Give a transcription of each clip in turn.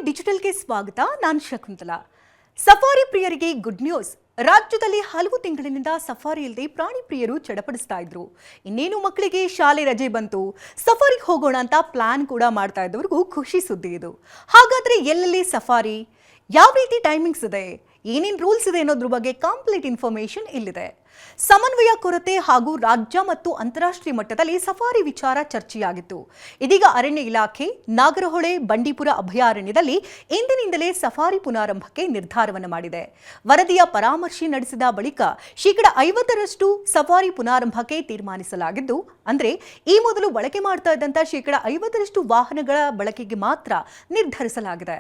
ಡಿಜಿಟಲ್ಗೆ ಸ್ವಾಗತ. ನಾನು ಶಕುಂತಲಾ. ಸಫಾರಿ ಪ್ರಿಯರಿಗೆ ಗುಡ್ ನ್ಯೂಸ್. ರಾಜ್ಯದಲ್ಲಿ ಹಲವು ತಿಂಗಳಿನಿಂದ ಸಫಾರಿ ಇಲ್ಲದೆ ಪ್ರಾಣಿ ಪ್ರಿಯರು ಚಡಪಡಿಸ್ತಾ ಇದ್ರು. ಇನ್ನೇನು ಮಕ್ಕಳಿಗೆ ಶಾಲೆ ರಜೆ ಬಂತು, ಸಫಾರಿಗೆ ಹೋಗೋಣ ಅಂತ ಪ್ಲಾನ್ ಕೂಡ ಮಾಡ್ತಾ ಇದ್ದವರಿಗೂ ಖುಷಿ ಸುದ್ದಿ ಇದು. ಹಾಗಾದ್ರೆ ಎಲ್ಲೆಲ್ಲಿ ಸಫಾರಿ, ಯಾವ ರೀತಿ ಟೈಮಿಂಗ್ಸ್ ಇದೆ, ಏನೇನು ರೂಲ್ಸ್ ಇದೆ ಅನ್ನೋದ್ರ ಬಗ್ಗೆ ಕಂಪ್ಲೀಟ್ ಇನ್ಫಾರ್ಮೇಶನ್ ಇಲ್ಲಿದೆ. ಸಮನ್ವಯ ಕೊರತೆ ಹಾಗೂ ರಾಜ್ಯ ಮತ್ತು ಅಂತಾರಾಷ್ಟ್ರೀಯ ಮಟ್ಟದಲ್ಲಿ ಸಫಾರಿ ವಿಚಾರ ಚರ್ಚೆಯಾಗಿತ್ತು. ಇದೀಗ ಅರಣ್ಯ ಇಲಾಖೆ ನಾಗರಹೊಳೆ ಬಂಡೀಪುರ ಅಭಯಾರಣ್ಯದಲ್ಲಿ ಇಂದಿನಿಂದಲೇ ಸಫಾರಿ ಪುನಾರಂಭಕ್ಕೆ ನಿರ್ಧಾರವನ್ನು ಮಾಡಿದೆ. ವರದಿಯ ಪರಾಮರ್ಶೆ ನಡೆಸಿದ ಬಳಿಕ 50% ಸಫಾರಿ ಪುನಾರಂಭಕ್ಕೆ ತೀರ್ಮಾನಿಸಲಾಗಿದ್ದು, ಅಂದ್ರೆ ಈ ಮೊದಲು ಬಳಕೆ ಮಾಡ್ತಾ ಇದ್ದಂತ 50% ವಾಹನಗಳ ಬಳಕೆಗೆ ಮಾತ್ರ ನಿರ್ಧರಿಸಲಾಗಿದೆ.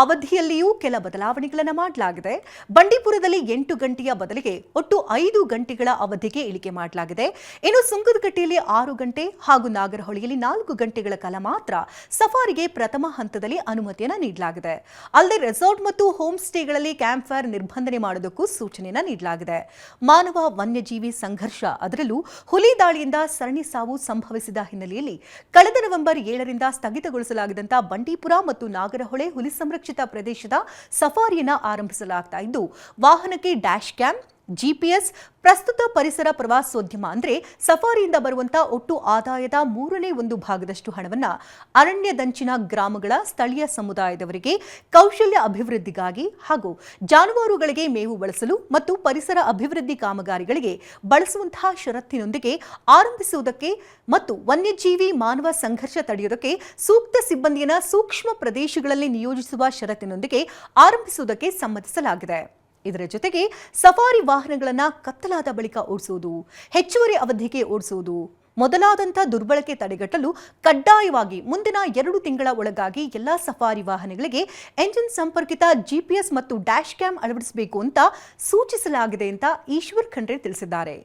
ಅವಧಿಯಲ್ಲಿಯೂ ಕೆಲ ಬದಲಾವಣೆಗಳನ್ನು ಮಾಡಲಾಗಿದೆ. ಬಂಡೀಪುರದಲ್ಲಿ 8 ಗಂಟೆಯ ಬದಲಿಗೆ ಒಟ್ಟು 5 ಗಂಟೆಗಳ ಅವಧಿಗೆ ಇಳಿಕೆ ಮಾಡಲಾಗಿದೆ. ಇನ್ನು ಸುಂಕದಕಟ್ಟೆಯಲ್ಲಿ 6 ಗಂಟೆ ಹಾಗೂ ನಾಗರಹೊಳೆಯಲ್ಲಿ 4 ಗಂಟೆಗಳ ಕಾಲ ಮಾತ್ರ ಸಫಾರಿಗೆ ಪ್ರಥಮ ಹಂತದಲ್ಲಿ ಅನುಮತಿಯನ್ನು ನೀಡಲಾಗಿದೆ. ಅಲ್ಲದೆ ರೆಸಾರ್ಟ್ ಮತ್ತು ಹೋಮ್ ಸ್ಟೇಗಳಲ್ಲಿ ಕ್ಯಾಂಪ್ ಫೈರ್ ನಿರ್ಬಂಧನೆ ಮಾಡೋದಕ್ಕೂ ಸೂಚನೆಯನ್ನು ನೀಡಲಾಗಿದೆ. ಮಾನವ ವನ್ಯಜೀವಿ ಸಂಘರ್ಷ, ಅದರಲ್ಲೂ ಹುಲಿ ದಾಳಿಯಿಂದ ಸರಣಿ ಸಾವು ಸಂಭವಿಸಿದ ಹಿನ್ನೆಲೆಯಲ್ಲಿ ಕಳೆದ ನವೆಂಬರ್ 7ರಿಂದ ಸ್ಥಗಿತಗೊಳಿಸಲಾಗಿದ್ದಂಥ ಬಂಡೀಪುರ ಮತ್ತು ನಾಗರಹೊಳೆ ಹುಲಿ ಸಂರಕ್ಷಿತ ಪ್ರದೇಶದ ಸಫಾರಿಯನ್ನು ಆರಂಭಿಸಲಾಗ್ತಾ ಇದ್ದು, ವಾಹನಕ್ಕೆ ಡ್ಯಾಶ್ ಕ್ಯಾಮ್, ಜಿಪಿಎಸ್, ಪ್ರಸ್ತುತ ಪರಿಸರ ಪ್ರವಾಸೋದ್ಯಮ ಅಂದ್ರೆ ಸಫಾರಿಯಿಂದ ಬರುವಂತಹ ಒಟ್ಟು ಆದಾಯದ 1/3 ಭಾಗದಷ್ಟು ಹಣವನ್ನು ಅರಣ್ಯದಂಚಿನ ಗ್ರಾಮಗಳ ಸ್ಥಳೀಯ ಸಮುದಾಯದವರಿಗೆ ಕೌಶಲ್ಯ ಅಭಿವೃದ್ಧಿಗಾಗಿ ಹಾಗೂ ಜಾನುವಾರುಗಳಿಗೆ ಮೇವು ಬಳಸಲು ಮತ್ತು ಪರಿಸರ ಅಭಿವೃದ್ಧಿ ಕಾಮಗಾರಿಗಳಿಗೆ ಬಳಸುವಂತಹ ಷರತ್ತಿನೊಂದಿಗೆ ಆರಂಭಿಸುವುದಕ್ಕೆ ಮತ್ತು ವನ್ಯಜೀವಿ ಮಾನವ ಸಂಘರ್ಷ ತಡೆಯುವುದಕ್ಕೆ ಸೂಕ್ತ ಸಿಬ್ಬಂದಿಯನ್ನು ಸೂಕ್ಷ್ಮ ಪ್ರದೇಶಗಳಲ್ಲಿ ನಿಯೋಜಿಸುವ ಷರತ್ತಿನೊಂದಿಗೆ ಆರಂಭಿಸುವುದಕ್ಕೆ ಸಮ್ಮತಿಸಲಾಗಿದೆ. ಇದರ ಜೊತೆಗೆ ಸಫಾರಿ ವಾಹನಗಳನ್ನು ಕತ್ತಲಾದ ಬಳಿಕ ಓಡಿಸುವುದು, ಹೆಚ್ಚುವರಿ ಅವಧಿಗೆ ಓಡಿಸುವುದು ಮೊದಲಾದಂಥ ದುರ್ಬಳಕೆ ತಡೆಗಟ್ಟಲು ಕಡ್ಡಾಯವಾಗಿ ಮುಂದಿನ 2 ತಿಂಗಳ ಒಳಗಾಗಿ ಎಲ್ಲಾ ಸಫಾರಿ ವಾಹನಗಳಿಗೆ ಎಂಜಿನ್ ಸಂಪರ್ಕಿತ ಜಿಪಿಎಸ್ ಮತ್ತು ಡ್ಯಾಶ್ ಕ್ಯಾಮ್ ಅಳವಡಿಸಬೇಕು ಅಂತ ಸೂಚಿಸಲಾಗಿದೆ ಅಂತ ಈಶ್ವರ್ ಖಂಡ್ರೆ ತಿಳಿಸಿದ್ದಾರೆ.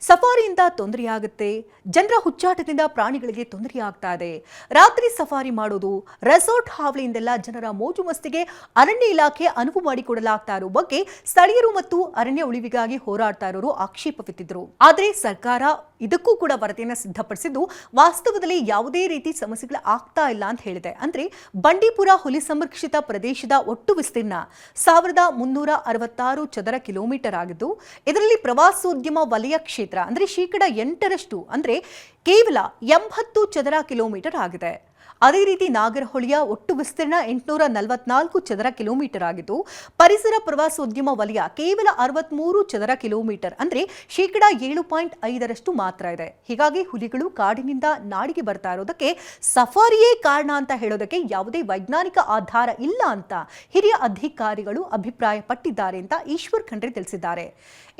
ಸಫಾರಿಯಿಂದ ತೊಂದರೆಯಾಗುತ್ತೆ, ಜನರ ಹುಚ್ಚಾಟದಿಂದ ಪ್ರಾಣಿಗಳಿಗೆ ತೊಂದರೆಯಾಗ್ತಾ ಇದೆ, ರಾತ್ರಿ ಸಫಾರಿ ಮಾಡೋದು, ರೆಸಾರ್ಟ್ ಹಾವಳಿಯಿಂದೆಲ್ಲ ಜನರ ಮೋಜು ಮಸ್ತಿಗೆ ಅರಣ್ಯ ಇಲಾಖೆ ಅನುವು ಮಾಡಿಕೊಡಲಾಗ್ತಾ ಇರೋ ಬಗ್ಗೆ ಸ್ಥಳೀಯರು ಮತ್ತು ಅರಣ್ಯ ಉಳಿವಿಗಾಗಿ ಹೋರಾಡ್ತಾ ಇರೋರು ಆಕ್ಷೇಪವಿತ್ತಿದ್ರು. ಆದರೆ ಸರ್ಕಾರ ಇದಕ್ಕೂ ಕೂಡ ವರದಿಯನ್ನು ಸಿದ್ಧಪಡಿಸಿದ್ದು, ವಾಸ್ತವದಲ್ಲಿ ಯಾವುದೇ ರೀತಿ ಸಮಸ್ಯೆಗಳು ಆಗ್ತಾ ಇಲ್ಲ ಅಂತ ಹೇಳಿದೆ. ಅಂದ್ರೆ ಬಂಡೀಪುರ ಹುಲಿ ಸಂರಕ್ಷಿತ ಪ್ರದೇಶದ ಒಟ್ಟು ವಿಸ್ತೀರ್ಣ 1366 ಚದರ ಕಿಲೋಮೀಟರ್ ಆಗಿದ್ದು, ಇದರಲ್ಲಿ ಪ್ರವಾಸೋದ್ಯಮ ವಲಯ ಕ್ಷೇತ್ರ ಅಂದ್ರೆ 8% ಅಂದ್ರೆ ಕೇವಲ 80 ಚದರ ಕಿಲೋಮೀಟರ್ ಆಗಿದೆ. ಅದೇ ರೀತಿ ನಾಗರಹೊಳೆಯ ಒಟ್ಟು ವಿಸ್ತೀರ್ಣ 844 ಚದರ ಕಿಲೋಮೀಟರ್ ಆಗಿದ್ದು, ಪರಿಸರ ಪ್ರವಾಸೋದ್ಯಮ ವಲಯ ಕೇವಲ 63 ಚದರ ಕಿಲೋಮೀಟರ್ ಅಂದ್ರೆ 7.5% ಮಾತ್ರ ಇದೆ. ಹೀಗಾಗಿ ಹುಲಿಗಳು ಕಾಡಿನಿಂದ ನಾಡಿಗೆ ಬರ್ತಾ ಇರೋದಕ್ಕೆ ಸಫಾರಿಯೇ ಕಾರಣ ಅಂತ ಹೇಳೋದಕ್ಕೆ ಯಾವುದೇ ವೈಜ್ಞಾನಿಕ ಆಧಾರ ಇಲ್ಲ ಅಂತ ಹಿರಿಯ ಅಧಿಕಾರಿಗಳು ಅಭಿಪ್ರಾಯ ಪಟ್ಟಿದ್ದಾರೆ ಅಂತ ಈಶ್ವರ್ ಖಂಡ್ರೆ ತಿಳಿಸಿದ್ದಾರೆ.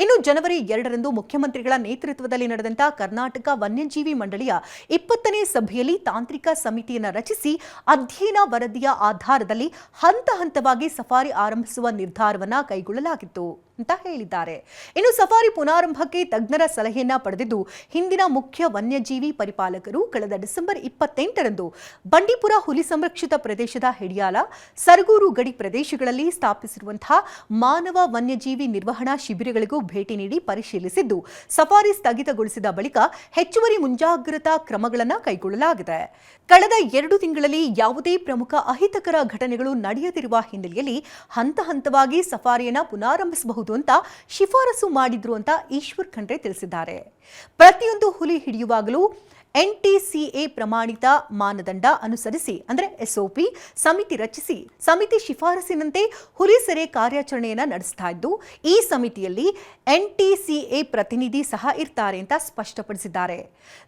ಇನ್ನು ಜನವರಿ 2ರಂದು ಮುಖ್ಯಮಂತ್ರಿಗಳ ನೇತೃತ್ವದಲ್ಲಿ ನಡೆದಂತ ಕರ್ನಾಟಕ ವನ್ಯಜೀವಿ ಮಂಡಳಿಯ 20ನೇ ಸಭೆಯಲ್ಲಿ ತಾಂತ್ರಿಕ ಸಮಿತಿಯನ್ನು ರಚಿಸಿ ಅಧ್ಯಯನ ವರದಿಯ ಆಧಾರದಲ್ಲಿ ಹಂತ ಹಂತವಾಗಿ ಸಫಾರಿ ಆರಂಭಿಸುವ ನಿರ್ಧಾರವನ್ನ ಕೈಗೊಳ್ಳಲಾಗಿತ್ತು ಅಂತ ಹೇಳಿದ್ದಾರೆ. ಇನ್ನು ಸಫಾರಿ ಪುನಾರಂಭಕ್ಕೆ ತಜ್ಞರ ಸಲಹೆಯನ್ನ ಪಡೆದಿದ್ದು, ಹಿಂದಿನ ಮುಖ್ಯ ವನ್ಯಜೀವಿ ಪರಿಪಾಲಕರು ಕಳೆದ ಡಿಸೆಂಬರ್ 28ರಂದು ಬಂಡೀಪುರ ಹುಲಿ ಸಂರಕ್ಷಿತ ಪ್ರದೇಶದ ಹಿಡಿಯಾಲ, ಸರಗೂರು ಗಡಿ ಪ್ರದೇಶಗಳಲ್ಲಿ ಸ್ಥಾಪಿಸಿರುವಂತಹ ಮಾನವ ವನ್ಯಜೀವಿ ನಿರ್ವಹಣಾ ಶಿಬಿರಗಳಿಗೂ ಭೇಟಿ ನೀಡಿ ಪರಿಶೀಲಿಸಿದ್ದು, ಸಫಾರಿ ಸ್ಥಗಿತಗೊಳಿಸಿದ ಬಳಿಕ ಹೆಚ್ಚುವರಿ ಮುಂಜಾಗ್ರತಾ ಕ್ರಮಗಳನ್ನು ಕೈಗೊಳ್ಳಲಾಗಿದೆ. ಕಳೆದ 2 ತಿಂಗಳಲ್ಲಿ ಯಾವುದೇ ಪ್ರಮುಖ ಅಹಿತಕರ ಘಟನೆಗಳು ನಡೆಯದಿರುವ ಹಿನ್ನೆಲೆಯಲ್ಲಿ ಹಂತ ಹಂತವಾಗಿ ಸಫಾರಿಯನ್ನು ಪುನಾರಂಭಿಸಬಹುದು ಅಂತ ಶಿಫಾರಸು ಮಾಡಿದ್ರು ಅಂತ ಈಶ್ವರ್ ಖಂಡ್ರೆ ತಿಳಿಸಿದ್ದಾರೆ. ಪ್ರತಿಯೊಂದು ಹುಲಿ ಹಿಡಿಯುವಾಗಲೂ NTCA ಪ್ರಮಾಣಿತ ಮಾನದಂಡ ಅನುಸರಿಸಿ ಅಂದ್ರೆ SOP ಸಮಿತಿ ರಚಿಸಿ ಸಮಿತಿ ಶಿಫಾರಸಿನಂತೆ ಹುಲಿ ಸೆರೆ ಕಾರ್ಯಾಚರಣೆಯನ್ನ ನಡೆಸ್ತಾ ಇದ್ದು, ಈ ಸಮಿತಿಯಲ್ಲಿ NTCA ಪ್ರತಿನಿಧಿ ಸಹ ಇರ್ತಾರೆ ಅಂತ ಸ್ಪಷ್ಟಪಡಿಸಿದ್ದಾರೆ.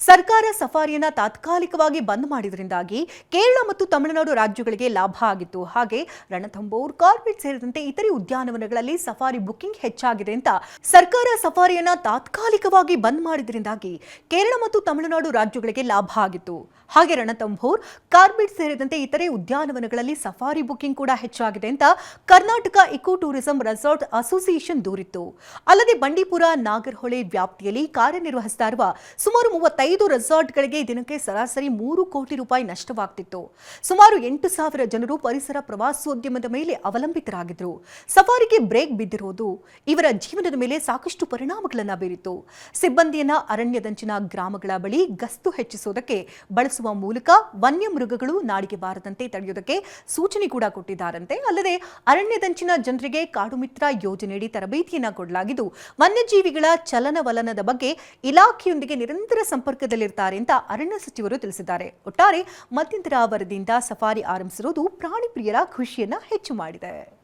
ಸರ್ಕಾರ ಸಫಾರಿಯನ್ನ ತಾತ್ಕಾಲಿಕವಾಗಿ ಬಂದ್ ಮಾಡಿದ್ರಿಂದಾಗಿ ಕೇರಳ ಮತ್ತು ತಮಿಳುನಾಡು ರಾಜ್ಯಗಳಿಗೆ ಲಾಭ ಆಗಿತ್ತು. ಹಾಗೆ ರಣಥಂಬೋರ್, ಕಾರ್ಬೆಟ್ ಸೇರಿದಂತೆ ಇತರೆ ಉದ್ಯಾನವನಗಳಲ್ಲಿ ಸಫಾರಿ ಬುಕಿಂಗ್ ಹೆಚ್ಚಾಗಿದೆ ಅಂತ ಸರ್ಕಾರ ಸಫಾರಿಯನ್ನ ತಾತ್ಕಾಲಿಕವಾಗಿ ಬಂದ್ ಮಾಡಿದ್ರಿಂದಾಗಿ ಕೇರಳ ಮತ್ತು ತಮಿಳುನಾಡು ರಾಜ್ಯಗಳಿಗೆ ಲಾಭ ಆಗಿತ್ತು. ಹಾಗೆ ರಣಥಂಬೋರ್, ಕಾರ್ಬೆಟ್ ಸೇರಿದಂತೆ ಇತರೆ ಉದ್ಯಾನವನಗಳಲ್ಲಿ ಸಫಾರಿ ಬುಕಿಂಗ್ ಕೂಡ ಹೆಚ್ಚಾಗಿದೆ ಅಂತ Karnataka eco tourism resort association ದೂರಿತ್ತು. ಅಲ್ಲದೆ ಬಂಡೀಪುರ ನಾಗರಹೊಳೆ ವ್ಯಾಪ್ತಿಯಲ್ಲಿ ಕಾರ್ಯನಿರ್ವಹಿಸ್ತಾ ಇರುವ ಸುಮಾರು 35 ರೆಸಾರ್ಟ್ಗಳಿಗೆ ದಿನಕ್ಕೆ ಸರಾಸರಿ 3 ಕೋಟಿ ರೂಪಾಯಿ ನಷ್ಟವಾಗ್ತಿತ್ತು. ಸುಮಾರು 8,000 ಜನರು ಪರಿಸರ ಪ್ರವಾಸೋದ್ಯಮದ ಮೇಲೆ ಅವಲಂಬಿತರಾಗಿದ್ರು. ಸಫಾರಿಗೆ ಬ್ರೇಕ್ ಬಿದ್ದಿರೋದು ಇವರ ಜೀವನದ ಮೇಲೆ ಸಾಕಷ್ಟು ಪರಿಣಾಮಗಳನ್ನು ಬೀರಿತು. ಸಿಬ್ಬಂದಿಯನ್ನ ಅರಣ್ಯದಂಚಿನ ಗ್ರಾಮಗಳ ಬಳಿ ಗಸ್ತು ಗಸ್ತು ಹೆಚ್ಚಿಸುವುದಕ್ಕೆ ಬಳಸುವ ಮೂಲಕ ವನ್ಯಮೃಗಗಳು ನಾಡಿಗೆ ಬಾರದಂತೆ ತಡೆಯುವುದಕ್ಕೆ ಸೂಚನೆ ಕೂಡ ಕೊಟ್ಟಿದ್ದಾರಂತೆ. ಅಲ್ಲದೆ ಅರಣ್ಯದಂಚಿನ ಜನರಿಗೆ ಕಾಡು ಮಿತ್ರ ಯೋಜನೆಯಡಿ ತರಬೇತಿಯನ್ನ ಕೊಡಲಾಗಿದ್ದು ವನ್ಯಜೀವಿಗಳ ಚಲನವಲನದ ಬಗ್ಗೆ ಇಲಾಖೆಯೊಂದಿಗೆ ನಿರಂತರ ಸಂಪರ್ಕದಲ್ಲಿರ್ತಾರೆ ಅಂತ ಅರಣ್ಯ ಸಚಿವರು ತಿಳಿಸಿದ್ದಾರೆ. ಒಟ್ಟಾರೆ ಮಧ್ಯಂತರ ವರದಿಯಿಂದ ಸಫಾರಿ ಆರಂಭಿಸಿರುವುದು ಪ್ರಾಣಿ ಪ್ರಿಯರ ಖುಷಿಯನ್ನ ಹೆಚ್ಚು ಮಾಡಿದೆ.